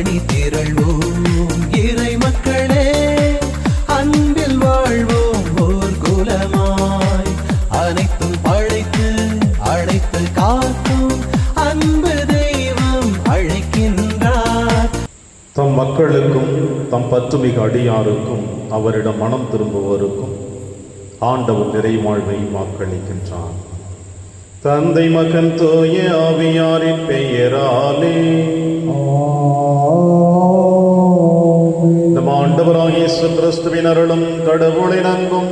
அணி திரள்வோம் இறை மக்களே, அன்பில் வாழ்வோம் ஓர் குலமாய். அனைத்தும் படைத்து அழைத்து காக்கும் அன்பு தெய்வம் அழைக்கின்றார். தம் மக்களுக்கும் தம் பற்றுமிகு அடியாருக்கும் அவரிடம் மனம் திரும்புவோருக்கும் ஆண்டவர் நிறைவாழ்வை வாக்களிக்கின்றார். தந்தை மகன் தூய ஆவியாரின் பெயராலே நம் ஆண்டவராகிய இயேசு கிறிஸ்துவின் அருளும் கடவுளின் அன்பும்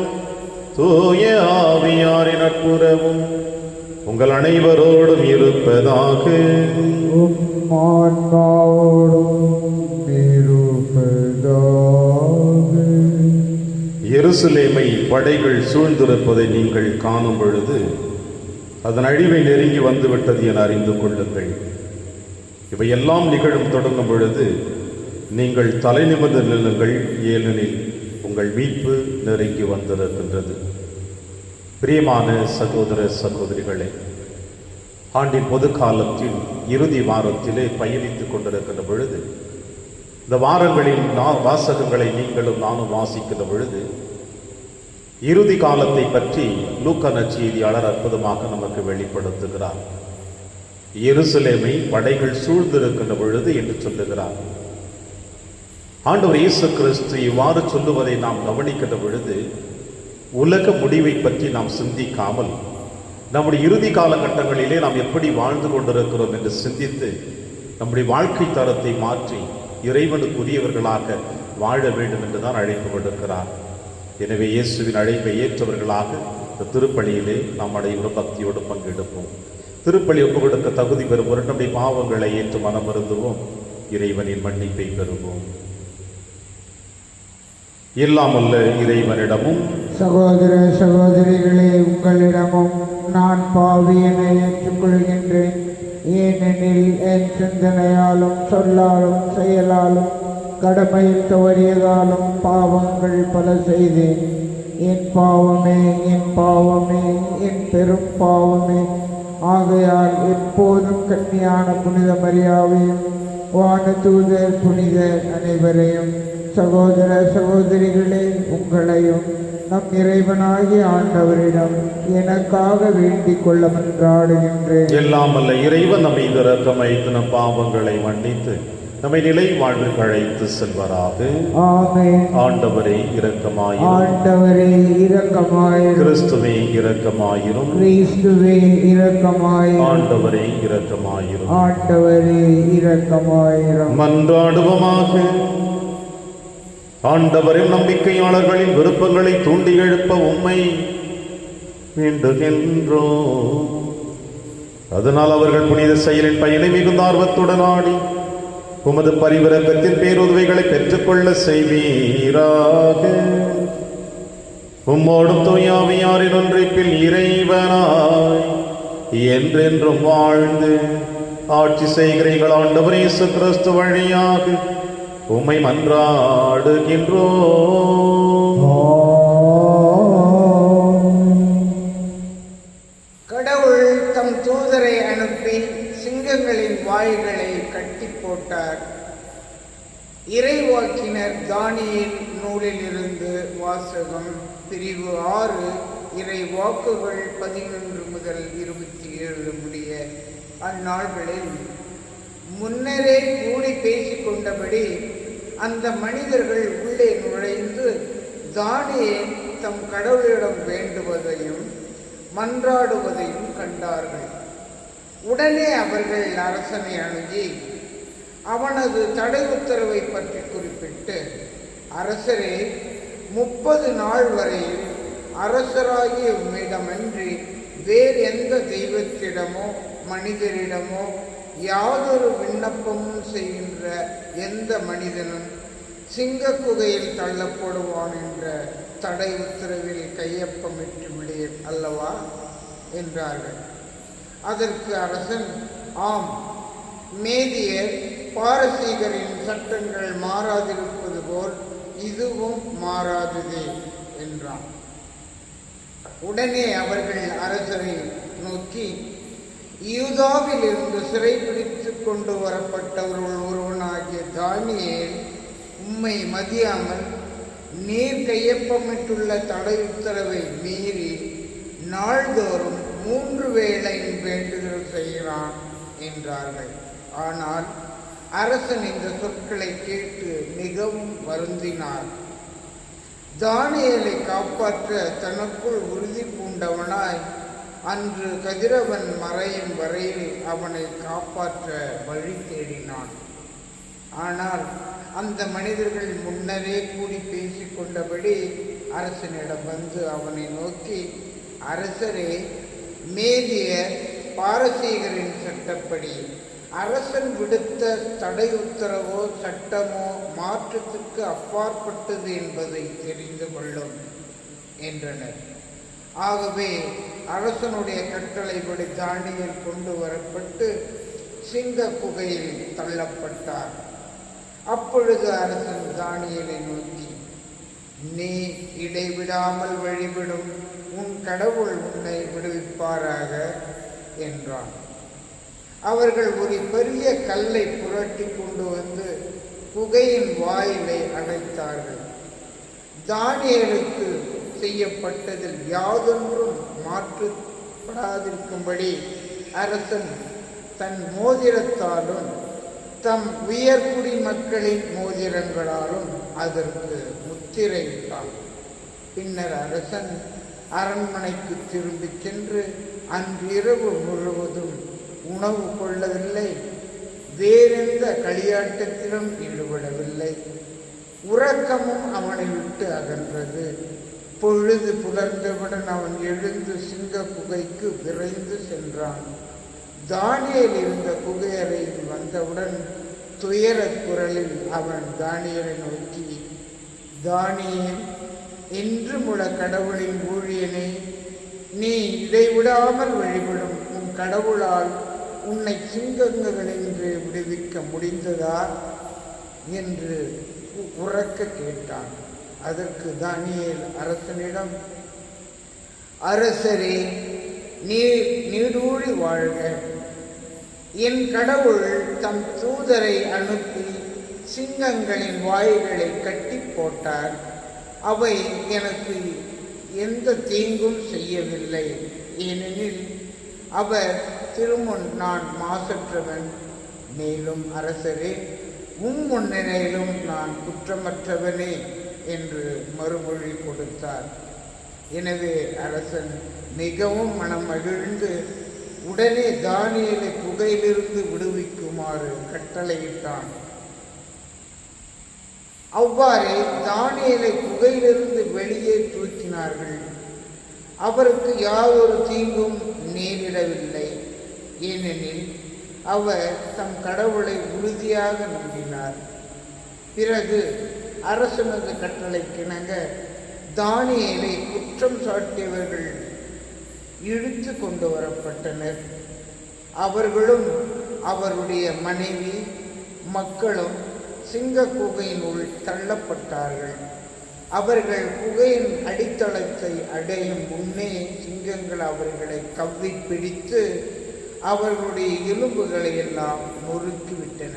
தூய ஆவியாரின் நட்புறவும் உங்கள் அனைவரோடும் இருப்பதாக. எருசலேமை படைகள் சூழ்ந்திருப்பதை நீங்கள் காணும் பொழுது அதன் அழிவை நெருங்கி வந்துவிட்டது என அறிந்து கொள்ளுங்கள். இவையெல்லாம் நிகழும் தொடங்கும் பொழுது நீங்கள் தலை நிமிர்ந்து நில்லுங்கள், ஏனெனில் உங்கள் மீட்பு நெருங்கி வந்திருக்கின்றது. பிரியமான சகோதர சகோதரிகளே, ஆண்டின் பொது காலத்தில் இறுதி வாரத்திலே பயணித்துக் கொண்டிருக்கின்ற பொழுது, இந்த வாரங்களின் வாசகங்களை நீங்களும் நானும் வாசிக்கின்ற பொழுது இறுதி காலத்தை பற்றி லூக்கா நற்செய்தியாளர் அற்புதமாக நமக்கு வெளிப்படுத்துகிறார். எருசலேமை படைகள் சூழ்ந்திருக்கின்ற பொழுது என்று சொல்லுகிறார். ஆண்டவர் இயேசு கிறிஸ்து இவ்வாறு சொல்லுவதை நாம் கவனிக்கின்ற பொழுது உலக முடிவை பற்றி நாம் சிந்திக்காமல் நம்முடைய இறுதி காலகட்டங்களிலே நாம் எப்படி வாழ்ந்து கொண்டிருக்கிறோம் என்று சிந்தித்து நம்முடைய வாழ்க்கை தரத்தை மாற்றி இறைவனுக்குரியவர்களாக வாழ வேண்டும் என்றுதான் அழைப்பு விடுக்கிறார். எனவே இயேசுவின் அழைப்பை ஏற்றவர்களாக இந்த திருப்பலியிலே நாம் அனைவரும் பக்தியோடு பங்கெடுப்போம். திருப்பலி ஒப்பு கொடுக்க தகுதி பெறும் நம்முடைய பாவங்களை ஏற்று மனமருந்துவோம், இறைவனின் மன்னிப்பை பெறுவோம். எல்லாமல்ல இறைவனிடமும் சகோதர சகோதரிகளே, உங்களிடமும் நான் பாவியனை ஏற்றுக்கொள்கின்றேன். ஏனெனில் என் சிந்தனையாலும் சொல்லாலும் செயலாலும் கடமையில் தவறியதாலும் பாவங்கள் பல செய்தேன். என் பாவமே, என் பாவமே, என் பெரும் பாவமே. ஆகையால் எப்போதும் கன்னியான புனித மரியாவையும் வானதூதர் புனிதர் அனைவரையும், சகோதர சகோதரிகளே, உங்களையும் நம் இறைவனாகிய ஆண்டவரிடம் எனக்காக வேண்டிக் கொள்ள மன்றாடுகின்றேன். எல்லாம் அல்ல இறைவன் நம்மை இரக்கம் வைத்து நம் பாவங்களை மன்னித்து நம்மை நிலை வாழ்விற்கு அழைத்து செல்வராக. ஆமென். ஆண்டவரே இரக்கமாயிரும். ஆண்டவரே இரக்கமாயிரும். கிறிஸ்துவே இரக்கமாயிரும். கிறிஸ்துவே இரக்கமாயிரும். ஆண்டவரே இரக்கமாயிரும். ஆண்டவரே இரக்கமாயிரும். மன்றாடுவோமாக. ஆண்டவரின் நம்பிக்கையாளர்களின் விருப்பங்களை தூண்டி எழுப்ப உம்மை வேண்டுகின்றோம். அதனால் அவர்கள் புனித செயலின் பயனை மிகுந்த ஆர்வத்துடன் ஆடி உமது பரிவிரக்கத்தின் பேருதவிகளை பெற்றுக்கொள்ள செய்வீராக. உம்மோடும் தூயாவியாரின் ஒன்றிப்பில் இறைவனாய் என்றென்றும் வாழ்ந்து ஆட்சி செய்கிறீர்கள் ஆண்டவர் இயேசு கிறிஸ்து வழியாக உம்மை மன்றாடுகின்றோம். கடவுள் தம் தூதரை அனுப்பி சிங்கங்களின் வாய்களை கட்டி போட்டார். இறைவாக்கினர் தானியேல் நூலில் இருந்து வாசகம். பிரிவு 6, இறை வாக்குகள் 11 முதல் 27 முடிய. அந்நாள்களில் முன்னரே கூடி பேசிக்கொண்டபடி அந்த மனிதர்கள் உள்ளே நுழைந்து தானியேல் தம் கடவுளிடம் வேண்டுவதையும் மன்றாடுவதையும் கண்டார்கள். உடனே அவர்கள் அரசனை அணுகி அவனது தடை உத்தரவை பற்றி குறிப்பிட்டு, அரசரே, 30 நாள் வரையில் அரசராகிய உம்மிடமன்றி வேறு எந்த தெய்வத்திடமோ மனிதரிடமோ யாதொரு விண்ணப்பமும் செய்கின்ற எந்த மனிதனும் சிங்க குகையில் தள்ளப்படுவான் என்ற தடை உத்தரவில் கையொப்பமிட்டு விடேன் அல்லவா என்றார்கள். அதற்கு அரசன், ஆம், மேதியர் பாரசீகரின் சட்டங்கள் மாறாதிருப்பது போல் இதுவும் மாறாததே என்றான். உடனே அவர்கள் அரசரை நோக்கி, யூதாவில் இருந்து சிறைபிடித்து கொண்டு வரப்பட்டவர்கள் ஒருவனாகிய தானியேல் உம்மை மதியாமல் நீர் கையொப்பமிட்டுள்ள தடை உத்தரவை மீறி நாள்தோறும் 3 வேளை வேண்டுதல் செய்கிறான் என்றார்கள். ஆனால் அரசன் இந்த சொற்களை கேட்டு மிகவும் வருந்தினார். தானியேலை காப்பாற்ற தனக்குள் உறுதி பூண்டவனாய் அன்று கதிரவன் மறையும் வரையில் அவனை காப்பாற்ற வழி தேடினான். ஆனால் அந்த மனிதர்கள் முன்னரே கூடி பேசிக் கொண்டபடி அரசனிடம் வந்து அவனை நோக்கி, அரசரே, மேதியர் பாரசீகரின் சட்டப்படி அரசன் விடுத்த தடை உத்தரவோ சட்டமோ மாற்றத்துக்கு அப்பாற்பட்டது என்பதை தெரிந்து கொள்ளும் என்றனர். ஆகவே அரசனுடைய கட்டளைப்படி தானியேல் கொண்டு வரப்பட்டு சிங்க குகையில் தள்ளப்பட்டார். அப்பொழுது அரசன் தானியேலை நோக்கி, நீ இடைவிடாமல் வழிபடும் உன் கடவுள் உன்னை விடுவிப்பாராக என்றான். அவர்கள் ஒரு பெரிய கல்லை புரட்டி கொண்டு வந்து குகையின் வாயிலை அடைத்தார்கள். தானியேலுக்கு செய்யப்பட்டதில் யாதொன்றும் மாற்றப்படாதிருக்கும்படி அரசன் தன் மோதிரத்தாலும் தம் உயர்குடி மக்களின் மோதிரங்களாலும் அதற்கு முத்திரையிட்டான். பின்னர் அரசன் அரண்மனைக்கு திரும்பிச் சென்று அன்றிரவு முழுவதும் உணவு கொள்ளவில்லை, வேறெந்த களியாட்டத்திலும் ஈடுபடவில்லை. உறக்கமும் அவனை விட்டு அகன்றது. பொழுது புலர்ந்தவுடன் அவன் எழுந்து சிங்க குகைக்கு விரைந்து சென்றான். தானியேல் இருந்த குகையறையில் வந்தவுடன் துயரக் குரலில் அவன் தானியேலை நோக்கி, தானியேல், என்றுமுள்ள கடவுளின் ஊழியனே, நீ இடைவிடாமல் வழிபடும் உன் கடவுளால் உன்னை சிங்கங்களின்று விடுவிக்க முடிந்ததா என்று உரக்க கேட்டான். அதற்கு தானியேல் அரசனிடம், அரசரே, நீர் நீடூழி வாழ்க. என் கடவுள் தம் தூதரை அனுப்பி சிங்கங்களின் வாய்களை கட்டி போட்டார். அவை எனக்கு எந்த தீங்கும் செய்யவில்லை. ஏனெனில் அவர் திருமுன் நான் மாசற்றவன். மேலும் அரசரே, முன்னிலையிலும் நான் குற்றமற்றவனே என்று மறுமொழி கொடுத்தார். எனவே அரசன் மிகவும் மனம் மகிழ்ந்து உடனே தானியேலை குகையிலிருந்து விடுவிக்குமாறு கட்டளையிட்டான். அவ்வாறே தானியேலை குகையிலிருந்து வெளியே தூக்கினார்கள். அவருக்கு யாதொரு தீங்கும் நேரிடவில்லை. ஏனெனில் அவர் தம் கடவுளை உறுதியாக நம்பினார். பிறகு அரசனது கட்டளைக்கிணங்க தானியேலை குற்றம் சாட்டியவர்கள் இழுத்து கொண்டு வரப்பட்டனர். அவர்களும் அவருடைய மனைவி மக்களும் சிங்க குகையின் உள் தள்ளப்பட்டார்கள். அவர்கள் குகையின் அடித்தளத்தை அடையும் முன்னே சிங்கங்கள் அவர்களை கவ்வி பிடித்து அவர்களுடைய எலும்புகளை எல்லாம் நொறுக்கிவிட்டன.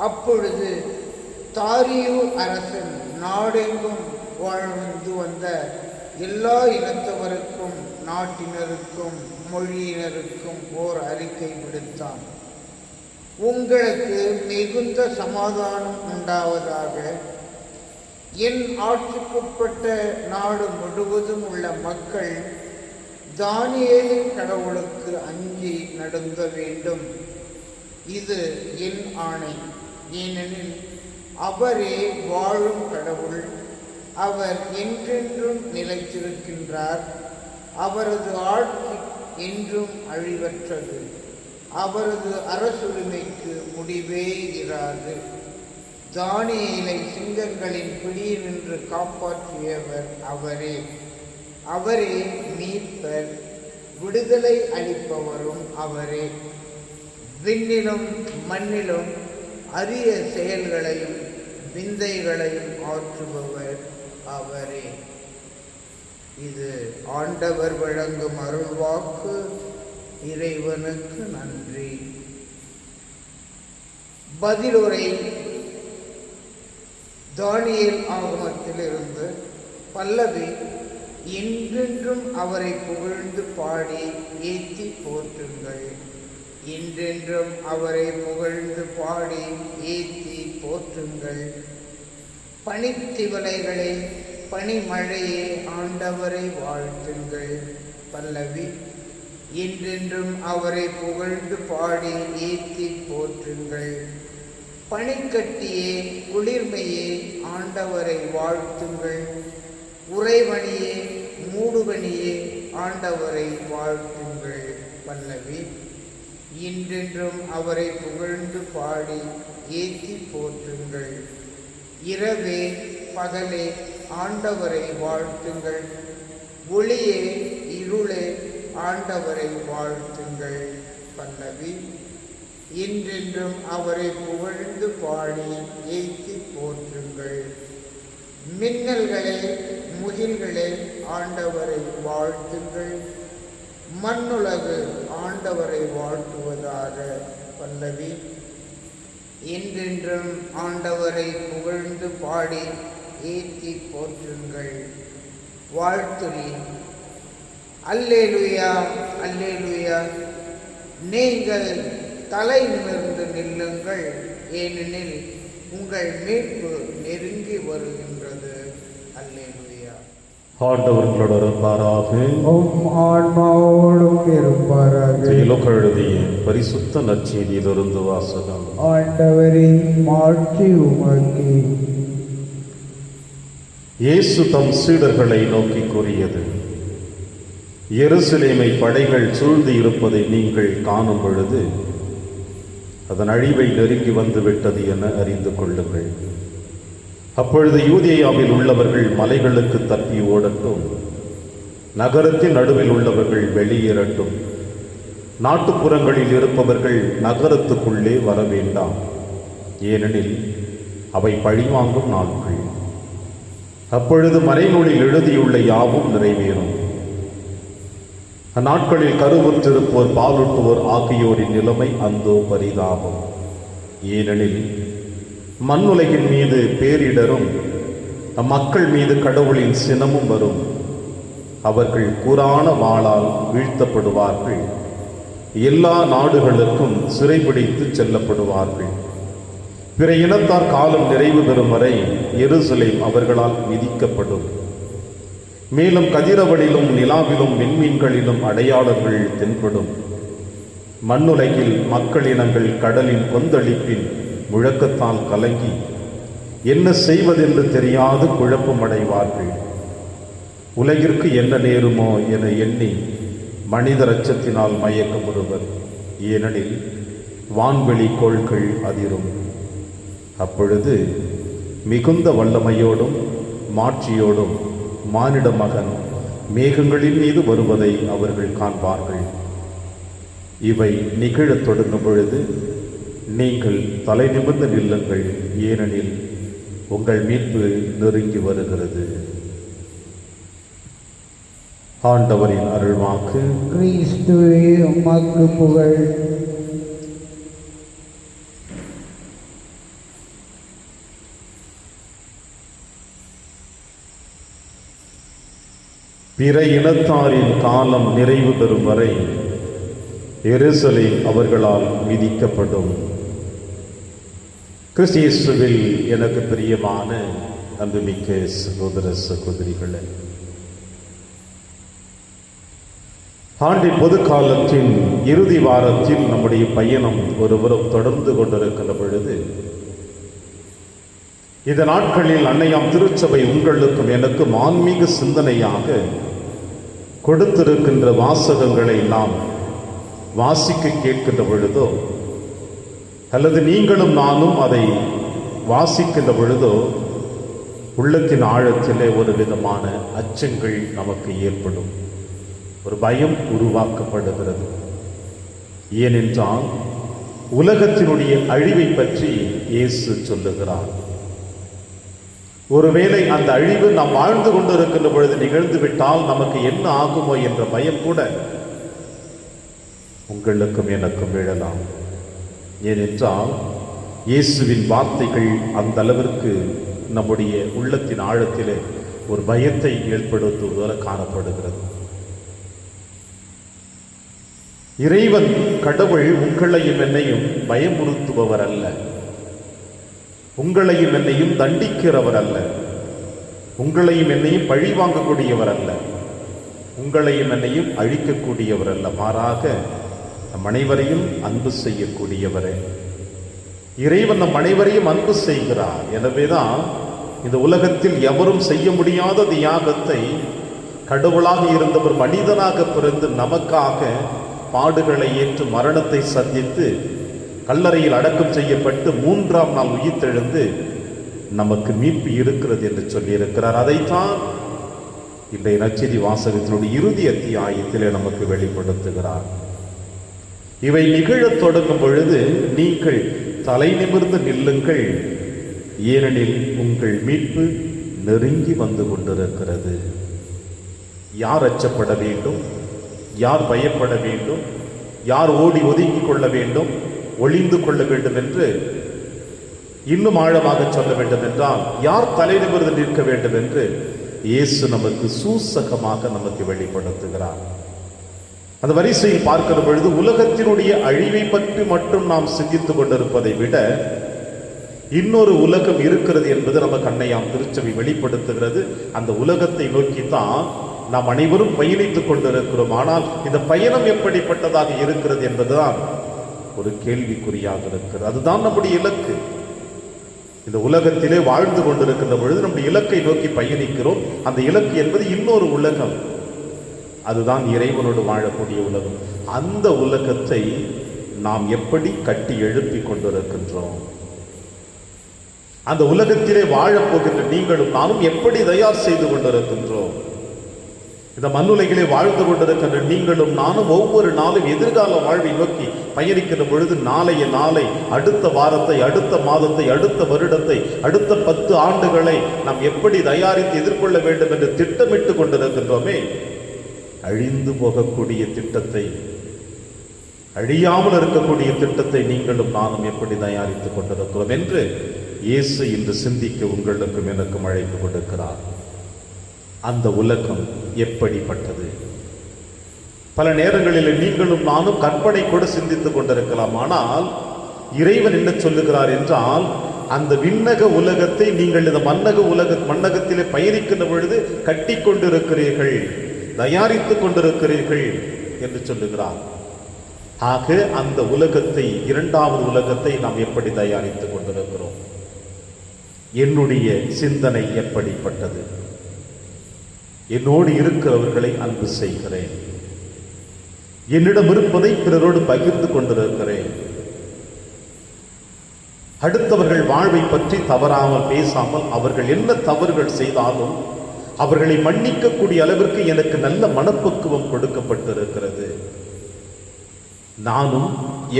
அப்பொழுது தாரியு அரசன் நாடெங்கும் வாழ்ந்து வந்த எல்லா இனத்தவருக்கும் நாட்டினருக்கும் மொழியினருக்கும் ஓர் அறிக்கை விடுத்தான். உங்களுக்கு மிகுந்த சமாதானம் உண்டாவதாக. என் ஆட்சிக்குட்பட்ட நாடு முழுவதும் உள்ள மக்கள் தானியேலின் கடவுளுக்கு அஞ்சி நடுங்க வேண்டும். இது என் ஆணை. ஏனெனில் அவரே வாழும் கடவுள். அவர் என்றென்றும் நிலைத்திருக்கின்றார். அவரது ஆட்சி என்றும் அழிவற்றது. அவரது அரசுரிமைக்கு முடிவே இராது. தானியேலை சிங்கங்களின் பிடியினின்று காப்பாற்றியவர் அவரே. அவரே மீட்பர், விடுதலை அளிப்பவரும் அவரே. விண்ணிலும் மண்ணிலும் அரிய செயல்களையும் விந்தைகளையும் ஆற்றுபவர் அவரே. இது ஆண்டவர் வழங்கும் அருள்வாக்கு. இறைவனுக்கு நன்றி. பதிலுரை தானியேல் ஆகமத்திலிருந்து. பல்லவி. என்றென்றும் அவரை புகழ்ந்து பாடி ஏத்தி போற்றுங்கள். என்றென்றும் அவரை புகழ்ந்து பாடி ஏத்தி போற்றுங்கள். பனித்திவலைகளே, பனிமழையே, ஆண்டவரை வாழ்த்துங்கள். பல்லவி. என்றென்றும் அவரை புகழ்ந்து பாடி ஏத்தி போற்றுங்கள். பனிக்கட்டியே, குளிர்மையே, ஆண்டவரை வாழ்த்துங்கள். உறைபனியே, மூடுபனியே, ஆண்டவரை வாழ்த்துங்கள். பல்லவி. என்றென்றும் அவரை புகழ்ந்து பாடி ஏத்தி போற்றுங்கள். இரவே பகலே, ஆண்டவரை வாழ்த்துங்கள். ஒளியே இருளே, ஆண்டவரை வாழ்த்துங்கள். பல்லவி. என்றென்றும் அவரை புகழ்ந்து பாடி ஏத்தி போற்றுங்கள். மின்னல்களே, முகில்களே, ஆண்டவரை வாழ்த்துங்கள். மண்ணுலகு ஆண்டவரை வாழ்த்துவதாக. பல்லவி. என்றென்றும் ஆண்டவரை புகழ்ந்து பாடி ஏத்தி போற்றுங்கள். வாழ்த்துரி. அல்லேலூயா, அல்லேலூயா. நீங்கள் தலை நிமிர்ந்து நில்லுங்கள், ஏனெனில் உங்கள் மீட்பு நெருங்கி வருகின்றது. அல்லேலூயா. ஆண்டவர்களோடு இருப்பாராக. ஆன்மாவோடும் இருப்பாராக. லூக்கா எழுதிய பரிசுத்த நற்செய்தியிலிருந்து வாசகம். ஆண்டவரின் மாட்சி உமக்கு. இயேசு தம் சீடர்களை நோக்கி கூறியது, எருசலேமை படைகள் சூழ்ந்து இருப்பதை நீங்கள் காணும் பொழுது அதன் அழிவை நெருங்கி வந்துவிட்டது என அறிந்து கொள்ளுங்கள். அப்பொழுது யூதேயாவில் உள்ளவர்கள் மலைகளுக்கு தப்பி ஓடட்டும், நகரத்தின் நடுவில் உள்ளவர்கள் வெளியேறட்டும், நாட்டுப்புறங்களில் இருப்பவர்கள் நகரத்துக்குள்ளே வர வேண்டாம், ஏனெனில் அவை பழிவாங்கும் நாட்கள். அப்பொழுது மறைநூலில் எழுதியுள்ள யாவும் நிறைவேறும். அந்நாட்களில் கருவுற்றிருப்போர், பாலூட்டுவோர் ஆகியோரின் நிலைமை அந்தோ பரிதாபம். ஏனெனில் மண்ணுலகின் மீது பேரிடரும் அம்மக்கள் மீது கடவுளின் சினமும் வரும். அவர்கள் கூரான வாளால் வீழ்த்தப்படுவார்கள். எல்லா நாடுகளுக்கும் சிறைபிடித்து செல்லப்படுவார்கள். பிற இனத்தார் காலம் நிறைவு பெறும் வரை எருசலேம் அவர்களால் மிதிக்கப்படும். மேலும் கதிரவனிலும் நிலாவிலும் விண்மீன்களிலும் அடையாளங்கள் தென்படும். மண்ணுலகில் மக்களினங்கள் கடலின் கொந்தளிப்பின் முழக்கத்தால் கலங்கி என்ன செய்வதென்று தெரியாது குழப்பமடைவார்கள். உலகிற்கு என்ன நேருமோ என எண்ணி மனிதர் அச்சத்தினால் மயக்கமுறுவர். ஏனெனில் வான்வெளி கோள்கள் அதிரும். அப்பொழுது மிகுந்த வல்லமையோடும் மாட்சியோடும் மானிட மகன் மேகங்களின் மீது வருவதை அவர்கள் காண்பார்கள். இவை நிகழத் தொடங்கும் பொழுது நீங்கள் தலை நிமிர்ந்து நில்லுங்கள், ஏனெனில் உங்கள் மீட்பு நெருங்கி வருகிறது. ஆண்டவரின் அருள்வாக்கு. கிறிஸ்துவே உமக்கு புகழ். பிற இனத்தாரின் காலம் நிறைவு பெறும் வரை எருசலேம் அவர்களால் மிதிக்கப்படும். கிறிஸ்து இயேசுவில் எனக்கு பிரியமான அன்புமிக்க சகோதர சகோதரிகளே, ஆண்டின் பொது காலத்தின் இறுதி வாரத்தில் நம்முடைய பயணம் ஒருவரும் தொடர்ந்து கொண்டிருக்கின்ற பொழுது, இந்த நாட்களில் அன்னையாம் திருச்சபை உங்களுக்கும் எனக்கும் ஆன்மீக சிந்தனையாக கொடுத்திருக்கின்ற வாசகங்களை நாம் வாசிக்க கேட்கின்ற பொழுதோ, அல்லது நீங்களும் நானும் அதை வாசிக்கின்ற பொழுதோ, உள்ளத்தின் ஆழத்திலே ஒரு விதமான அச்சங்கள் நமக்கு ஏற்படும். ஒரு பயம் உருவாக்கப்படுகிறது. ஏனென்றால் உலகத்தினுடைய அழிவை பற்றி இயேசு சொல்லுகிறார். ஒருவேளை அந்த அழிவு நாம் வாழ்ந்து கொண்டிருக்கின்ற பொழுது நிகழ்ந்து விட்டால் நமக்கு என்ன ஆகுமோ என்ற பயம் கூட உங்களுக்கும் எனக்கும் எழலாம். ஏனென்றால் இயேசுவின் வார்த்தைகள் அந்த அளவிற்கு நம்முடைய உள்ளத்தின் ஆழத்திலே ஒரு பயத்தை ஏற்படுத்துவதால் காணப்படுகிறது. இறைவன் கடவுள் உங்களையும் என்னையும் பயமுறுத்துபவர் அல்ல, உங்களையும் என்னையும் தண்டிக்கிறவர் அல்ல, உங்களையும் என்னையும் பழி வாங்கக்கூடியவர் அல்ல, உங்களையும் என்னையும் அழிக்கக்கூடியவர் அல்ல. மாறாக நம் அனைவரையும் அன்பு செய்யக்கூடியவரே. இறைவன் நம் அனைவரையும் அன்பு செய்கிறார். எனவேதான் இந்த உலகத்தில் எவரும் செய்ய முடியாத தியாகத்தை கடவுளாக இருந்தவர் மனிதனாக பிறந்து நமக்காக பாடுகளை ஏற்று மரணத்தை சந்தித்து கல்லறையில் அடக்கம் செய்யப்பட்டு 3ஆம் நாள் உயிர்த்தெழுந்து நமக்கு மீட்பு இருக்கிறது என்று சொல்லியிருக்கிறார். அதைத்தான் இன்றைய நற்செய்தி வாசகத்தினுடைய இறுதி அத்தியாயத்திலே நமக்கு வெளிப்படுத்துகிறார். இவை நிகழத் தொடங்கும் பொழுது நீங்கள் தலை நிமிர்ந்து நில்லுங்கள், ஏனெனில் உங்கள் மீட்பு நெருங்கி வந்து கொண்டிருக்கிறது. யார் அச்சப்பட வேண்டும்? யார் பயப்பட வேண்டும்? யார் ஓடி ஒதுங்கிக் கொள்ள வேண்டும், ஒளிந்து கொள்ள வேண்டும் என்று இன்னும் ஆழமாக சொல்ல வேண்டும் என்றால் யார் தலை நிமிர்ந்து நிற்க வேண்டும் என்று இயேசு நமக்கு சூசகமாக நமக்கு வெளிப்படுத்துகிறார். அந்த வரிசையில் பார்க்கிற பொழுது உலகத்தினுடைய அழிவை பற்றி மட்டும் நாம் சிந்தித்துக் கொண்டிருப்பதை விட இன்னொரு உலகம் இருக்கிறது என்பது நம்ம கண்ணையாம் திருச்சபை வெளிப்படுத்துகிறது. அந்த உலகத்தை நோக்கித்தான் நாம் அனைவரும் பயணித்துக் கொண்டிருக்கிறோம். ஆனால் இந்த பயணம் எப்படிப்பட்டதாக இருக்கிறது என்பதுதான் ஒரு கேள்விக்குறியாக இருக்கிறது. அதுதான் நம்முடைய இலக்கு. இந்த உலகத்திலே வாழ்ந்து கொண்டிருக்கின்ற பொழுது நம்முடைய இலக்கை நோக்கி பயணிக்கிறோம். அந்த இலக்கு என்பது இன்னொரு உலகம், அதுதான் இறைவனோடு வாழக்கூடிய உலகம். அந்த உலகத்தை நாம் எப்படி கட்டி எழுப்பி கொண்டிருக்கின்றோம்? அந்த உலகத்திலே வாழப்போகின்ற நீங்களும் நானும் எப்படி தயார் செய்து கொண்டிருக்கின்றோம்? இந்த மண்ணுலகிலே வாழ்ந்து கொண்டிருக்கின்ற நீங்களும் நானும் ஒவ்வொரு நாளும் எதிர்கால வாழ்வை நோக்கி பயணிக்கின்ற பொழுது நாளைய நாளை, அடுத்த வாரத்தை, அடுத்த மாதத்தை, அடுத்த வருடத்தை, அடுத்த 10 ஆண்டுகளை நாம் எப்படி தயாரித்து எதிர்கொள்ள வேண்டும் என்று திட்டமிட்டு கொண்டிருக்கின்றோமே, அழிந்து போகக்கூடிய திட்டத்தை, அழியாமல் இருக்கக்கூடிய திட்டத்தை நீங்களும் நானும் எப்படி தயாரித்துக் கொண்டிருக்கிறோம் என்று இயேசு இன்று சிந்திக்க உங்களுக்கும் எனக்கும் அழைப்பு கொடுக்கிறார். அந்த உலகம் எப்படிப்பட்டது? பல நேரங்களில் நீங்களும் நானும் கற்பனை கூட சிந்தித்துக் கொண்டிருக்கலாம். ஆனால் இறைவன் என்ன சொல்லுகிறார் என்றால், அந்த விண்ணக உலகத்தை நீங்கள் இந்த மண்ணகத்திலே பயணிக்கின்ற பொழுது கட்டி கொண்டிருக்கிறீர்கள், தயாரித்துக் கொண்டிருக்கிறீர்கள் என்று சொல்லுகிறார். ஆக அந்த உலகத்தை, 2வது உலகத்தை நாம் எப்படி தயாரித்துக் கொண்டிருக்கிறோம்? என்னுடைய சிந்தனை எப்படிப்பட்டது? என்னோடு இருக்கிறவர்களை அன்பு செய்கிறேன், என்னிடம் இருப்பதை பிறரோடு பகிர்ந்து கொண்டிருக்கிறேன், அடுத்தவர்கள் வாழ்வை பற்றி தவறாமல் பேசாமல் அவர்கள் என்ன தவறுகள் செய்தாலும் அவர்களை மன்னிக்கக்கூடிய அளவிற்கு எனக்கு நல்ல மனப்பக்குவம் கொடுக்கப்பட்டிருக்கிறது. நானும்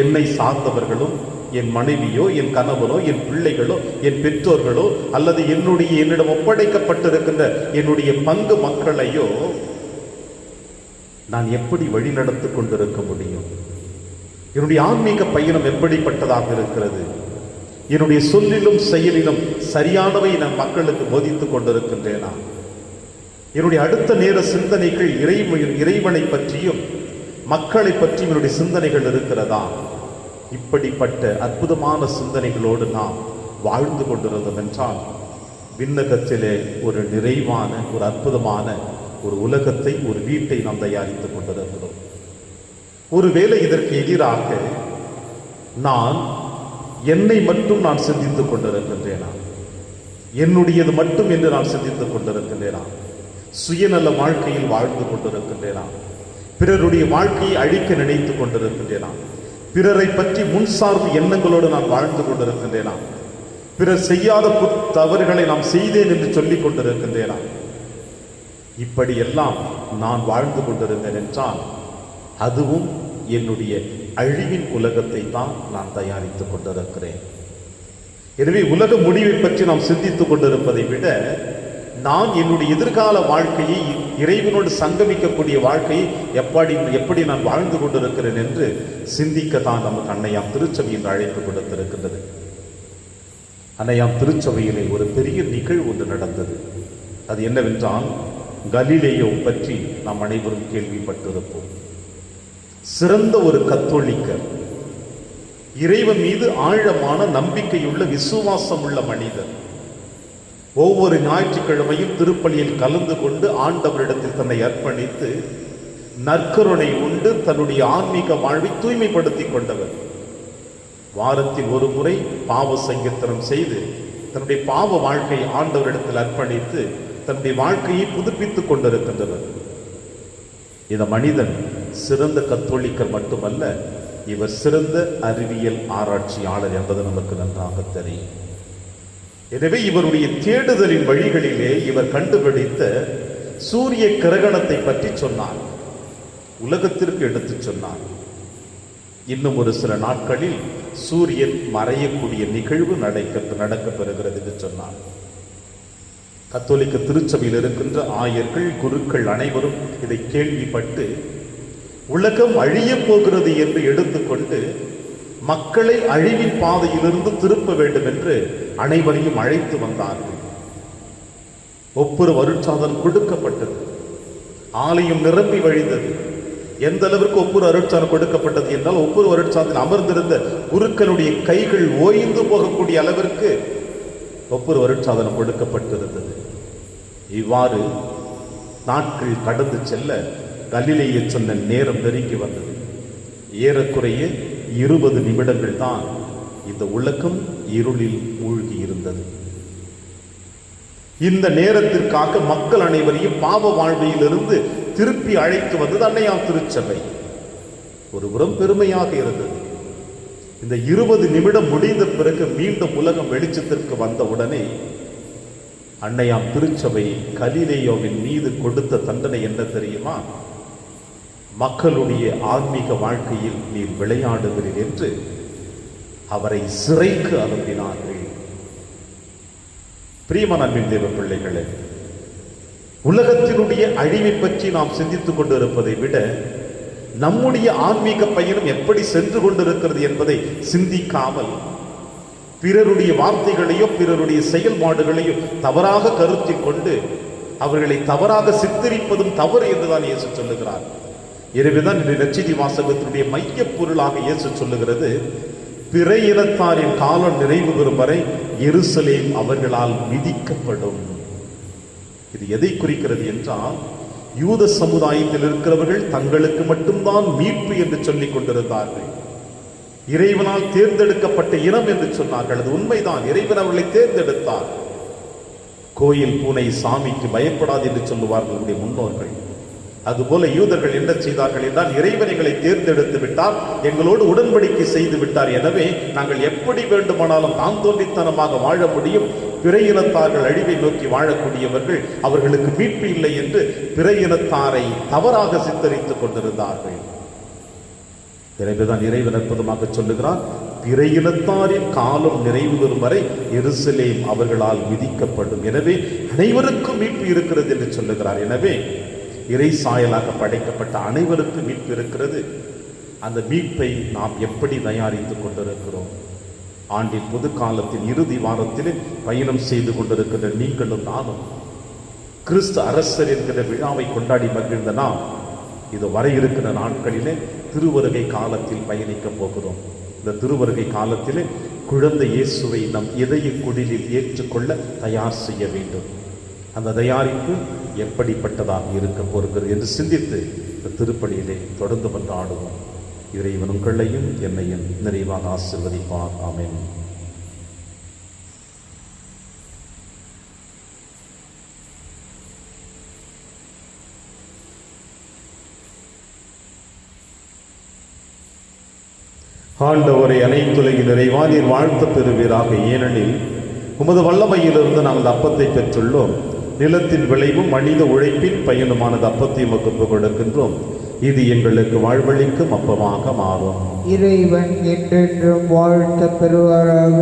என்னை சார்ந்தவர்களும், என் மனைவியோ, என் கணவனோ, என் பிள்ளைகளோ, என் பெற்றோர்களோ, அல்லது என்னிடம் ஒப்படைக்கப்பட்டிருக்கின்ற என்னுடைய பங்கு மக்களையோ நான் எப்படி வழிநடத்திக் கொண்டிருக்க முடியும்? என்னுடைய ஆன்மீக பயணம் எப்படிப்பட்டதாக இருக்கிறது? என்னுடைய சொல்லிலும் செயலிலும் சரியானவை நான் மக்களுக்கு போதித்துக் கொண்டிருக்கின்றேனா? என்னுடைய அடுத்த நேர சிந்தனைகள் இறைவனை பற்றியும் மக்களை பற்றியும் என்னுடைய சிந்தனைகள் இருக்கிறதா? இப்படிப்பட்ட அற்புதமான சிந்தனைகளோடு நாம் வாழ்ந்து கொண்டிருந்தோம் என்றால் விண்ணகத்திலே ஒரு நிறைவான, ஒரு அற்புதமான ஒரு உலகத்தை, ஒரு வீட்டை நாம் தயாரித்துக் கொண்டிருக்கிறோம். ஒருவேளை இதற்கு எதிராக நான் என்னை மட்டும் நான் சிந்தித்துக் கொண்டிருக்கின்றேனா? என்னுடையது மட்டும் என்று நான் சிந்தித்துக் கொண்டிருக்கின்றேனா? சுயநல வாழ்க்கையில் வாழ்ந்து கொண்டிருக்கின்றேனா? பிறருடைய வாழ்க்கையை அழிக்க நினைத்துக் கொண்டிருக்கின்றேனா? பிறரை பற்றி முன்சார்பு எண்ணங்களோடு நான் வாழ்ந்து கொண்டிருக்கின்றேனா? பிறர் செய்யாத தவறுகளை நாம் செய்தேன் என்று சொல்லிக் கொண்டிருக்கின்றேனா? இப்படியெல்லாம் நான் வாழ்ந்து கொண்டிருந்தேன் என்றால் அதுவும் என்னுடைய அழிவின் உலகத்தை தான் நான் தயாரித்துக் கொண்டிருக்கிறேன். எனவே உலக முடிவை பற்றி நாம் சிந்தித்துக் கொண்டிருப்பதை விட நான் என்னுடைய எதிர்கால வாழ்க்கையை, இறைவனோடு சங்கமிக்கக்கூடிய வாழ்க்கையை எப்படி நான் வாழ்ந்து கொண்டிருக்கிறேன் என்று சிந்திக்கத்தான் நமக்கு அன்னையாம் திருச்சபை என்று அழைப்பு கொடுத்திருக்கின்றது. அன்னையாம் திருச்சபையிலே ஒரு பெரிய நிகழ்வு ஒன்று நடந்தது. அது என்னவென்றால், கலிலேயோ பற்றி நாம் அனைவரும் கேள்விப்பட்டிருப்போம். சிறந்த ஒரு கத்தோலிக்கர், இறைவன் மீது ஆழமான நம்பிக்கையுள்ள விசுவாசம் உள்ள மனிதர், ஒவ்வொரு ஞாயிற்றுக்கிழமையும் திருப்பலியில் கலந்து கொண்டு ஆண்டவரிடத்தில் தன்னை அர்ப்பணித்து நற்கருணை உண்டு தன்னுடைய ஆன்மீக வாழ்வை தூய்மைப்படுத்திக் கொண்டவர். வாரத்தில் ஒரு முறை பாவ சங்கீர்த்தனம் செய்து தன்னுடைய பாவ வாழ்க்கையை ஆண்டவரிடத்தில் அர்ப்பணித்து தன்னுடைய வாழ்க்கையை புதுப்பித்துக் கொண்டிருக்கின்றனர். இந்த மனிதன் சிறந்த கத்தோலிக்கர் மட்டுமல்ல, இவர் சிறந்த அறிவியல் ஆராய்ச்சியாளர் என்பது நமக்கு நன்றாக தெரியும். எனவே இவருடைய தேடுதலின் வழிகளிலே இவர் கண்டுபிடித்த சூரிய கிரகணத்தை பற்றி சொன்னார், உலகத்திற்கு எடுத்து சொன்னார். இன்னும் ஒரு சில நாட்களில் சூரியன் மறையக்கூடிய நிகழ்வு நடக்கப்பெறுகிறது என்று சொன்னார். கத்தோலிக்க திருச்சபையில் இருக்கின்ற ஆயர்கள், குருக்கள் அனைவரும் இதை கேள்விப்பட்டு உலகம் அழியப் போகிறது என்று எடுத்துக்கொண்டு மக்களை அழிவின் பாதையிலிருந்து திருப்ப வேண்டும் என்று அனைவரையும் அழைத்து வந்தார்கள். ஒவ்வொரு அருட்சாதனம் கொடுக்கப்பட்டது, ஆலயம் நிரம்பி வழிந்தது. எந்த அளவிற்கு ஒவ்வொரு அருட்சாதனம் கொடுக்கப்பட்டது என்றால், ஒவ்வொரு அருட்சாதனம் அமர்ந்திருந்த குருக்களுடைய கைகள் ஓய்ந்து போகக்கூடிய அளவிற்கு ஒவ்வொரு அருட்சாதனம் கொடுக்கப்பட்டிருந்தது. இவ்வாறு நாட்கள் கடந்து செல்ல கலிலேய சொன்ன நேரம் நெருங்கி வந்தது. ஏறக்குறைய 20 நிமிடங்கள் தான் இந்த உலகம் இருளில் மூழ்கி இருந்தது. இந்த நேரத்திற்காக மக்கள் அனைவரையும் பாவ வாழ்விலிருந்து திருப்பி அழைத்து வந்தது அன்னையாம் திருச்சபை. ஒருபுறம் பெருமையாக இருந்தது. இந்த 20 நிமிடம் முடிந்த பிறகு மீண்டும் உலகம் வெளிச்சத்திற்கு வந்தவுடனே அன்னையாம் திருச்சபை கலிலேயோவின் மீது கொடுத்த தண்டனை என்ன தெரியுமா? மக்களுடைய ஆன்மீக வாழ்க்கையில் நீர் விளையாடுகிறீர் என்று அவரை சிறைக்கு அனுப்பினார்கள். பிரியமான அன்பின் தேவ பிள்ளைகளே, உலகத்தினுடைய அழிவை பற்றி நாம் சிந்தித்துக் கொண்டிருப்பதை விட நம்முடைய ஆன்மீக பயணம் எப்படி சென்று கொண்டிருக்கிறது என்பதை சிந்திக்காமல் பிறருடைய வார்த்தைகளையோ பிறருடைய செயல்பாடுகளையோ தவறாக கருத்தில் கொண்டு அவர்களை தவறாக சித்தரிப்பதும் தவறு என்றுதான் இயேசு சொல்லுகிறார். எனவேதான் இந்த நற்செய்தி வாசகத்தினுடைய மைய பொருளாக இயேசு சொல்லுகிறது, பிற இனத்தாரின் காலம் நிறைவு பெறும் வரை எருசலேம் அவர்களால் மிதிக்கப்படும். இது எதை குறிக்கிறது என்றால், யூத சமுதாயத்தில் இருக்கிறவர்கள் தங்களுக்கு மட்டும்தான் மீட்பு என்று சொல்லிக் கொண்டிருந்தார்கள். இறைவனால் தேர்ந்தெடுக்கப்பட்ட இனம் என்று சொன்னார்கள். அது உண்மைதான், இறைவன் அவர்களை தேர்ந்தெடுத்தார். கோயில் பூனை சாமிக்கு பயப்படாது என்று சொல்லுவார்களுடைய முன்னோர்கள். அதுபோல யூதர்கள் என்ன செய்தார்கள் என்றால், இறைவன் எங்களை தேர்ந்தெடுத்து விட்டார், எங்களோடு உடன்படிக்கை செய்து விட்டார், எனவே நாங்கள் எப்படி வேண்டுமானாலும் தான் தோன்றித்தனமாக வாழ முடியும், பிற இனத்தார்கள் அழிவை நோக்கி வாழக்கூடியவர்கள், அவர்களுக்கு மீட்பு இல்லை என்று பிற இனத்தாரை தவறாக சித்தரித்துக் கொண்டிருந்தார்கள். எனவேதான் இறைவன் அற்புதமாக சொல்லுகிறார், பிற இனத்தாரின் காலம் நிறைவு பெறும் வரை எருசலேம் அவர்களால் மிதிக்கப்படும். எனவே அனைவருக்கும் மீட்பு இருக்கிறது என்று சொல்லுகிறார். எனவே இறை சாயலாக படைக்கப்பட்ட அனைவருக்கும் மீட்பு இருக்கிறது. அந்த மீட்பை நாம் எப்படி தயாரித்துக் கொண்டிருக்கிறோம்? ஆண்டின் பொது காலத்தின் இறுதி வாரத்திலே பயணம் செய்து கொண்டிருக்கின்ற நீங்களும் நானும் கிறிஸ்து அரசர் என்கிற விழாவை கொண்டாடி மகிழ்ந்த நாம் இது வர இருக்கிற நாட்களிலே திருவருகை காலத்தில் பயணிக்க போகிறோம். இந்த திருவருகை காலத்திலே குழந்தை இயேசுவை நம் இதய குடிலில் ஏற்றுக்கொள்ள தயார் செய்ய வேண்டும். அந்த தயாரிப்பு எப்படிப்பட்டதாக இருக்க போகிறது என்று சிந்தித்து இந்த திருப்பலியிலே தொடர்ந்து கொண்டாடுவோம். இறைவன் உங்களையும் என்னையும் நிறைவாக ஆசீர்வதிப்பார். ஆமென். ஆண்டவரை அனைத்துலகில் நிறைவா நீர் வாழ்த்து பெறுவீராக. ஏனெனில் உமது வல்லமையிலிருந்து நாங்கள் அப்பத்தை பெற்றுள்ளோம். நிலத்தின் விளைவும் மனித உழைப்பின் பயனுமானது அப்பத்தை உமக்கு ஒப்புக் கொடுக்கின்றோம். இது எங்களுக்கு வாழ்வளிக்கும் அப்பமாக மாறும். இறைவன் என்றென்றும் வாழ்த்த பெறுவாராக.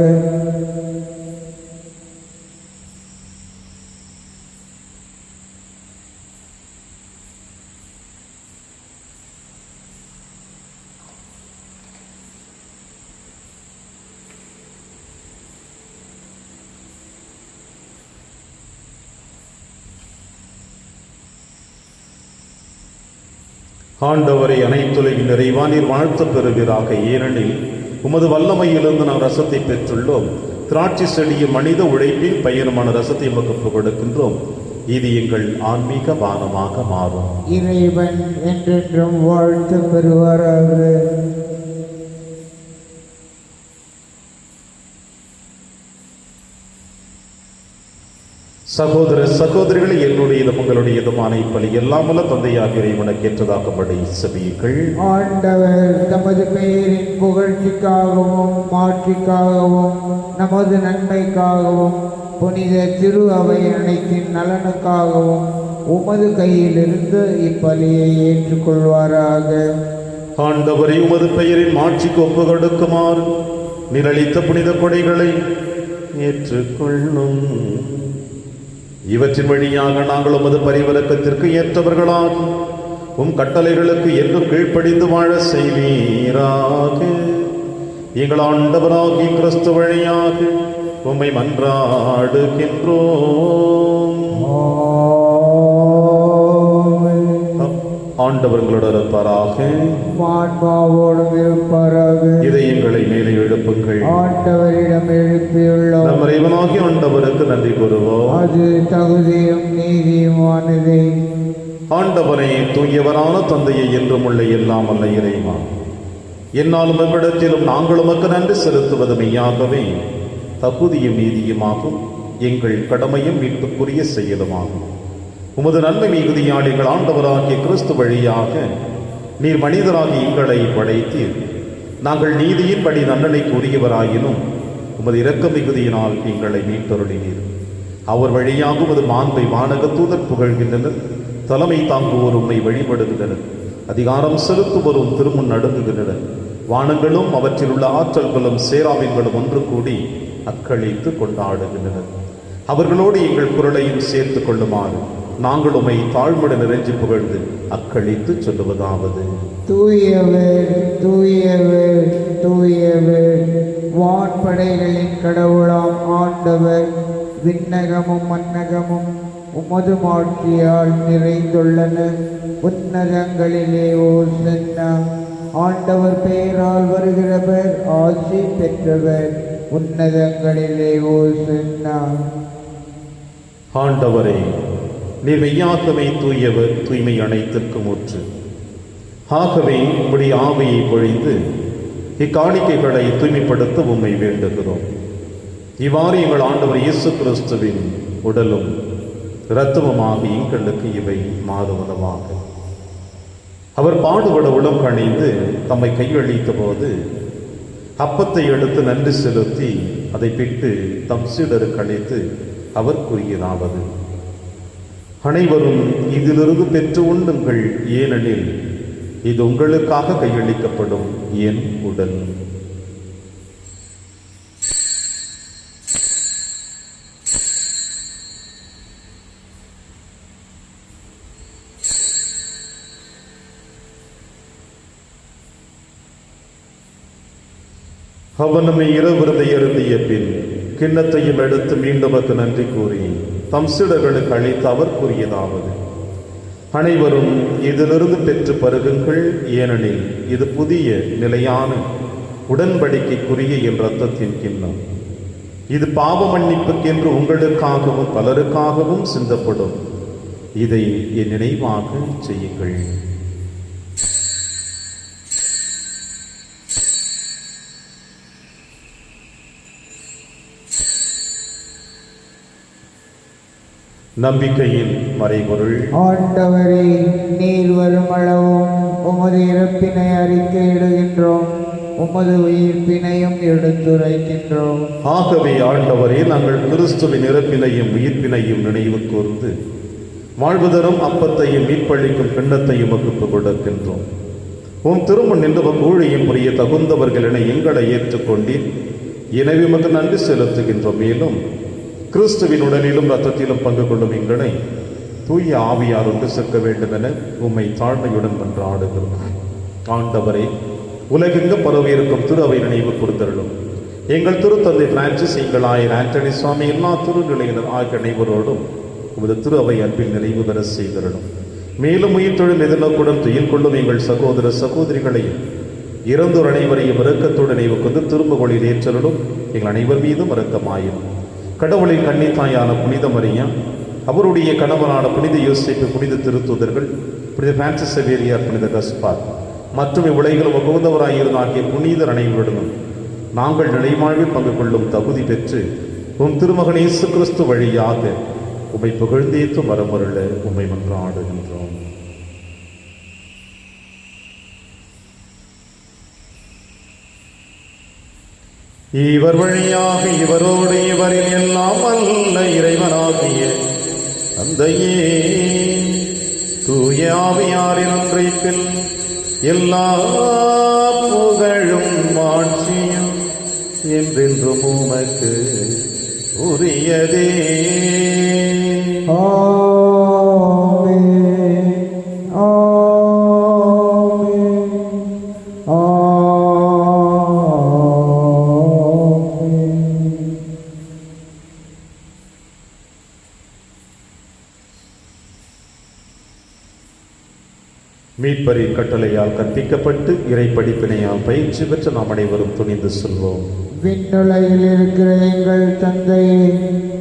ஆண்டவரை அனைத்துலகின் நிறைவா நீர் வாழ்த்து பெறுவீராக. ஏனெனில் உமது வல்லமையிலிருந்து நாம் ரசத்தை பெற்றுள்ளோம். திராட்சை செடிய மனித உழைப்பின் பயனுமான ரசத்தை உமக்கு கொடுக்கின்றோம். இது எங்கள் ஆன்மீக பானமாக மாறும். இறைவன் என்றென்றும் வாழ்த்து பெறுவாராக. சகோதர சகோதரிகளை, என்னுடையதும் உங்களுடையதுமான இப்பலி எல்லாம் வல்ல தந்தையாக இறைவனுக்கு ஏற்றதாகும்படி செபியுங்கள். ஆண்டவர் தமது பெயரின் புகழ்ச்சிக்காகவும் மாட்சிக்காகவும் நமது நன்மைக்காகவும் புனித திரு அவை அனைத்தின் நலனுக்காகவும் உமது கையிலிருந்து இப்பலியை ஏற்றுக்கொள்வாராக. ஆண்டவரை உமது பெயரின் மாட்சிக்கு ஒப்பு கொடுக்குமாறு நிரளித்த புனித கொடைகளை ஏற்றுக்கொள்ளும். இவற்றின் வழியாக நாங்கள் உமது பரிவரக்கத்திற்கு ஏற்றவர்களாகி உம் கட்டளைகளுக்கு என்றும் கீழ்ப்படிந்து வாழ செய்வீராக. எங்கள் ஆண்டவராகிய கிறிஸ்து வழியாக உம்மை மன்றாடுகின்றோம். ஆண்டவர்களோடு இருப்பாராக. ஆன்மாவோடும் இருப்பாராக. இதயங்களை மேலே எழுப்புங்கள். ஆண்டவரிடம் எழுப்பியுள்ளோம். நம் இறைவனாகிய ஆண்டவருக்கு நன்றி கூறுவோம். அது தகுதியும் நீதியுமானதே. ஆண்டவனே, தூயவரான தந்தையை என்றும் உள்ள எல்லாம் அல்ல இறைவா, என்னாலும் எவ்விடத்திலும் நாங்கள் உமக்கு நன்றி செலுத்துவது மெய்யாகவே தகுதியும் நீதியுமாகும், எங்கள் கடமையும் மீட்புக்குரிய செயலுமாகும். உமது நன்மை மிகுதியால் எங்கள் ஆண்டவராகிய கிறிஸ்து வழியாக நீர் மனிதராகி எங்களை படைத்தீர். நாங்கள் நீதியின்படி தண்டனைக்கு உரியவராயினும் உமது இரக்க மிகுதியினால் எங்களை மீட்டருளினீர். அவர் வழியாக உமது மாண்பை வானக தூதர் புகழ்கின்றனர். தலைமை தாங்குவோர் உம்மை வழிபடுகின்றனர். அதிகாரம் செலுத்துவோரும் திருமுன் நடுங்குகின்றனர். வானங்களும் அவற்றில் உள்ள ஆற்றல்களும் சேராவின்களும் ஒன்று கூடி அக்களித்து கொண்டாடுகின்றனர். அவர்களோடு எங்கள் குரலையும் சேர்த்து கொள்ளுமாறு நாங்கள் உம்மை தாழ்வுடன் நிறைஞ்சு புகழ்ந்து அக்களித்து சொல்லுவதாவது: தூயவர் தூயவர் தூயவர், வான்படைகளின் கடவுளாம் ஆண்டவர். விண்ணகமும் மன்னகமும் உமது மாட்சியால் நிறைந்துள்ளன. உன்னதங்களிலே ஓசன்னா. ஆண்டவர் பெயரால் வருகிறவர் ஆசி பெற்றவர். உன்னதங்களிலே ஓசன்னா. ஆண்டவரே, நீர் மெய்யாகவே தூயவர், தூய்மை அனைத்திற்கும் ஊற்று. ஆகவே உம்முடைய ஆவியை பொழிந்து இக்காணிக்கைகளை தூய்மைப்படுத்த உம்மை வேண்டுகிறோம். இவ்வாறு எங்கள் ஆண்டவர் இயேசு கிறிஸ்துவின் உடலும் இரத்தமுமாக எங்களுக்கு இவை மாறுவனமாக. அவர் பாடுபட உளம் கணிந்து தம்மை கையளித்த போது அப்பத்தை எடுத்து நன்றி செலுத்தி அதை பிட்டு தம் சீடருக்கு அளித்து அவர் கூறியதாவது: அனைவரும் இதிலிருந்து பெற்று உண்ணுங்கள், ஏனெனில் இது உங்களுக்காக கையளிக்கப்படும் என் உடல். அவனுமே இரவு விருதை அருந்திய பின் கிண்ணத்தையும் எடுத்து மீண்டும் நன்றி கூறி தம் சீடர்களுக்கு அளித்து அவர் கூறியதாவது: அனைவரும் இதிலிருந்து பெற்று பருகுங்கள், ஏனெனில் இது புதிய நிலையான உடன்படிக்கைக்குரிய என் இரத்தத்தின் கிண்ணம். இது பாவ மன்னிப்புக்கென்று உங்களுக்காகவும் பலருக்காகவும் சிந்தப்படும். இதை என் நினைவாக செய்யுங்கள். நம்பிக்கையின் மறைபொருள். ஆண்டவரே, நீர் வரும் அளவும் உமது இறப்பினை அறிக்கையிடுகின்றோம், உமது உயிர்ப்பினையும் எடுத்துரைக்கின்றோம். ஆகவே ஆண்டவரே, நாங்கள் கிறிஸ்துவின் இறப்பினையும் உயிர்ப்பினையும் நினைவு கூர்ந்து வாழ்வு தரும் அப்பத்தையும் மீட்பளிக்கும் கிண்ணத்தையும் உமக்கு கொடுக்கின்றோம். உம் திருமண் நின்று ஊழியம் புரிய தகுந்தவர்கள் என எங்களை ஏற்றுக்கொண்டீர். எனவே உமக்கு நன்றி செலுத்துகின்றோம். மேலும் கிறிஸ்துவின் உடலிலும் இரத்தத்திலும் பங்கு கொள்ளும் எங்களை தூய ஆவியார் ஒன்று சேர்க்க வேண்டும் என உம்மை தாழ்மையுடன் மன்றாடுகிறோம். ஆண்டவரே, உலகெங்கு பரவி இருக்கும் திரு அவை நினைவு கூர்ந்தருளும். எங்கள் திருத்தந்தை பிரான்சிஸ், எங்கள் ஆயர் ஆண்டனி சுவாமி, எல்லா திருநிலையினர் ஆகிய அனைவரோடும் உமது திரு அவை அன்பில் நிறைவு பெற செய்தருளும். மேலும் உயிர்த்தெழும் எதிர்நோக்குடன் துயில் கொள்ளும் எங்கள் சகோதர சகோதரிகளையும் இறந்தோர் அனைவரையும் இரக்கத்துடன் நினைவுகொண்டு திரும்புகளில் ஏற்றலும் எங்கள் அனைவர் மீதும் இரக்கமாயும். கடவுளின் கன்னித்தாயான புனித மரியா, அவருடைய கணவனான புனித யோசேப்பு, புனித திருத்தூதர்கள், புனித பிரான்சிஸ் சேவியர், புனித கஸ்பார் மற்றும் இவ்வுலகிலும் உகந்தவராயிருந்த ஆகிய புனிதர் அனைவருடனும் நாங்கள் நிலைமாழ்வில் பங்கு கொள்ளும் தகுதி பெற்று உம் திருமகன் இயேசு கிறிஸ்து வழியாக உம்மை புகழ்ந்தேத்து மரமருள உம்மை மன்றாடுகின்றோம். இவர் வழியாக இவரோடு இவரில் எல்லாம் அல்ல இறைவனாகிய தந்தையே தூய ஆவியாரின் ஒன்றைப்பில் எல்லா புகழும் ஆட்சியும் என்றென்றும் உமக்கு உரியதே. ஆமென், ஆமென், ஆமென். மீட்பரின் கட்டளையால் கற்பிக்கப்பட்டு இறை படிப்பினையால் பயிற்சி பெற்று நாம் அனைவரும் துணிந்து செல்வோம். விண்ணுலகில் இருக்கிற எங்கள் தந்தையே,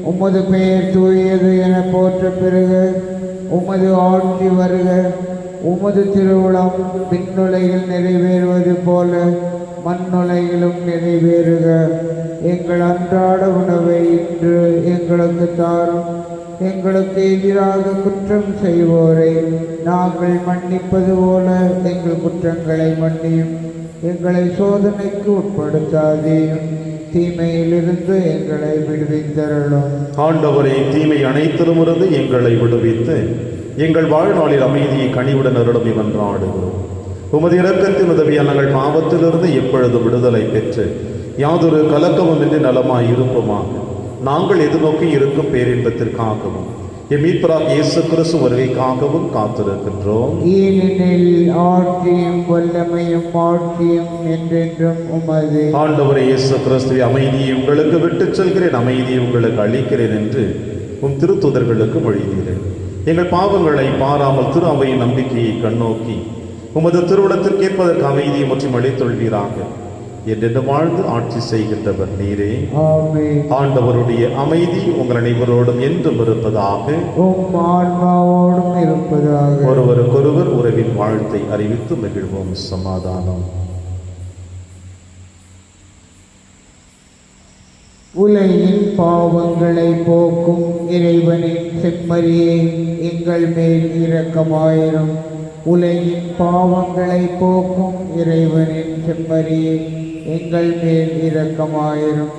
உமது பெயர் தூயது என போற்ற பெறுக. உமது ஆட்சி வருக. உமது திருவுளம் விண்ணுலகில் நிறைவேறுவது போல மண்ணுலகிலும் நிறைவேறுக. எங்கள் அன்றாட உணவை இன்று எங்களுக்கு தாரும். எங்களுக்கு எதிராக குற்றம் செய்வோரை நாங்கள் மன்னிப்பது போல எங்கள் குற்றங்களை மன்னியும். எங்களை சோதனைக்கு உட்படுத்தாதேயும், தீமையிலிருந்து எங்களை விடுவித்தருளும். ஆண்டவரே, தீமை அனைத்திலுமிருந்து எங்களை விடுவித்து எங்கள் வாழ்நாளில் அமைதியை கனிவுடன் அருளும் என்றாடுகிறோம். உமது இரக்கத்தின் உதவியால் நாங்கள் பாவத்திலிருந்து எப்பொழுதும் விடுதலை பெற்று யாதொரு கலக்கமும் இன்றி நலமாய் இருப்போமாக. நாங்கள் எதிர்நோக்கி இருக்கும் பேரின்பத்திற்காகவும் என் மீட்பராகிய இயேசு கிறிஸ்து வருகைக்காகவும் காத்திருக்கின்றோம். ஏனெனில் ஆட்சியும் வல்லமையும் மாட்சியும் என்றென்றும் உமது. ஆண்டவரே இயேசு கிறிஸ்துவை, அமைதியை உங்களுக்கு விட்டுச் செல்கிறேன், அமைதியை உங்களுக்கு அளிக்கிறேன் என்று உம் திருத்தூதர்களுக்கு மொழிந்தீரேன். எங்கள் பாவங்களை பாராமல் திரு அவையின் நம்பிக்கையை கண்ணோக்கி உமது திருவிடத்திற்கு ஏற்பதற்கு அமைதியை முற்றும் அளித்தொள்வீராக. என்றென்று வாழ்ந்து ஆட்சி செய்கின்றவர் நீரே. ஆமென். ஆண்டவருடைய அமைதி உங்கள் அனைவரோடும் என்றும் இருப்பதாக. உம் ஆன்மாவோடும் இருப்பதாக. ஒருவருக்கொருவர் உறவின் வாழ்த்தை அறிவித்து மகிழ்வோம். சமாதானம். உலகின் பாவங்களை போக்கும் இறைவனின் செம்மறியே, எங்கள் மேல் இரக்கமாயிரும். உலகின் பாவங்களை போக்கும் இறைவனின் செம்மறியே, எங்கள் மேல் இரக்கமாயிரும்.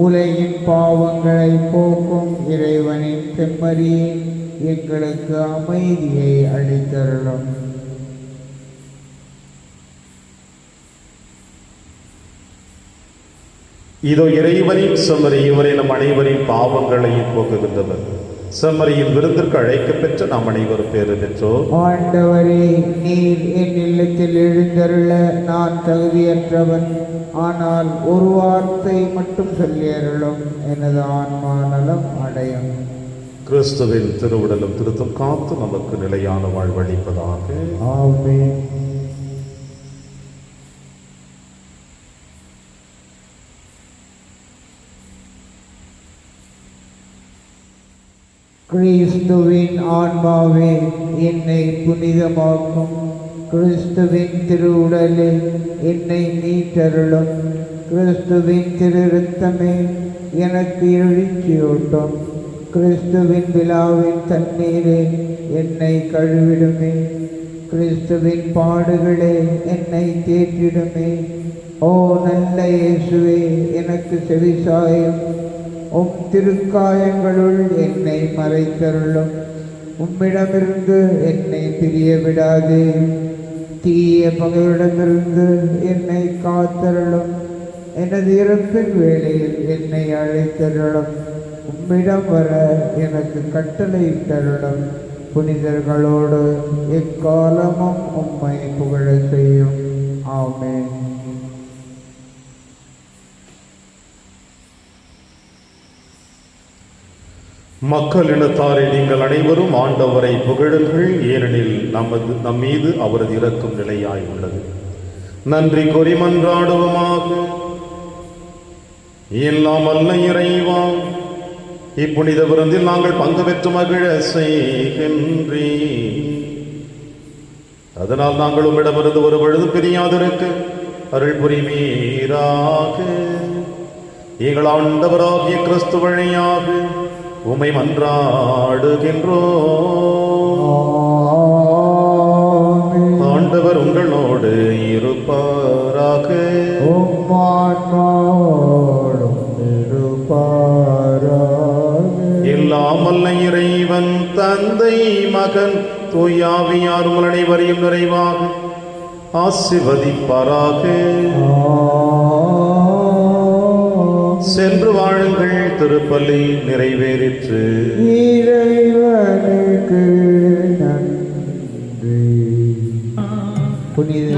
உலகின் பாவங்களை போக்கும் இறைவனின் செம்மறியே, எங்களுக்கு அமைதியை அளித்தருளும். இதோ இறைவனின் செம்மறி, இவரை நம் அனைவரின் பாவங்களையும் போக்குகின்றவர். செம்மறியின் விருந்திற்கு அழைக்கப்பெற்ற நாம் அனைவரும் பேறு பெற்றோர். ஆண்டவரே, நீர் என் இல்லத்தில் எழுந்தருள நான் தகுதியற்றவன். ஆனால் ஒரு வார்த்தை மட்டும் சொல்லி அருளும், எனது ஆன்மா நலம் அடையும். கிறிஸ்துவின் திருவுடலும் திருத்தும் காத்து நமக்கு நிலையான வாழ்வளிப்பதாக. ஆமென். கிறிஸ்துவின் ஆன்மாவே என்னை புனிதமாக்கும். கிறிஸ்துவின் திருவுடலே என்னை மீட்டருளும். கிறிஸ்துவின் திரு இரத்தமே எனக்கு எழுச்சியூட்டும். கிறிஸ்துவின் விழாவின் தண்ணீரே என்னை கழுவிடுமே. கிறிஸ்துவின் பாடுகளே என்னை தேற்றிடுமே. ஓ நல்ல இயேசுவே, எனக்கு செவிசாயும். உம் திருக்காயங்களுள் என்னை மறைத்தருளும். உம்மிடமிருந்து என்னை பிரிய விடாதே. தீய பகையிடமிருந்து என்னை காத்தருளும். எனது இறப்பின் வேளையில் என்னை அழைத்தருளும். உம்மிடம் வர எனக்கு கட்டளையிட்டருளும். புனிதர்களோடு எக்காலமும் உம்மை புகழ செய்யும். ஆமென். மக்களினத்தாரே, நீங்கள் அனைவரும் ஆண்டவரை புகழுங்கள், ஏனெனில் நம் மீது அவரது இரக்கம் நிலையாய் உள்ளது. நன்றி கூறி மன்றாடுவோமாக. எல்லாம் அல்ல இறைவா, இப்புனித விருந்தில் நாங்கள் பங்கு பெற்று மகிழ செய்கின்றே. அதனால் நாங்கள் உம்மிடமிருந்து ஒரு பொழுது பிரியாதிருக்க அருள் புரிவீராக. எங்கள் ஆண்டவராகிய கிறிஸ்து வழியாக உம்மை மன்றாடுகின்றோம். ஆண்டவர் உங்களோடு இருப்பாராக. எல்லாம் வல்ல இறைவன் தந்தை, மகன், தூயாவியார் உங்கள் அனைவரையும் நிறைவாக ஆசீர்வதிப்பாராக. சென்று வாழுங்கள், திருப்பலி நிறைவேறிற்று. இறைவனுக்கு நன்றி. புனித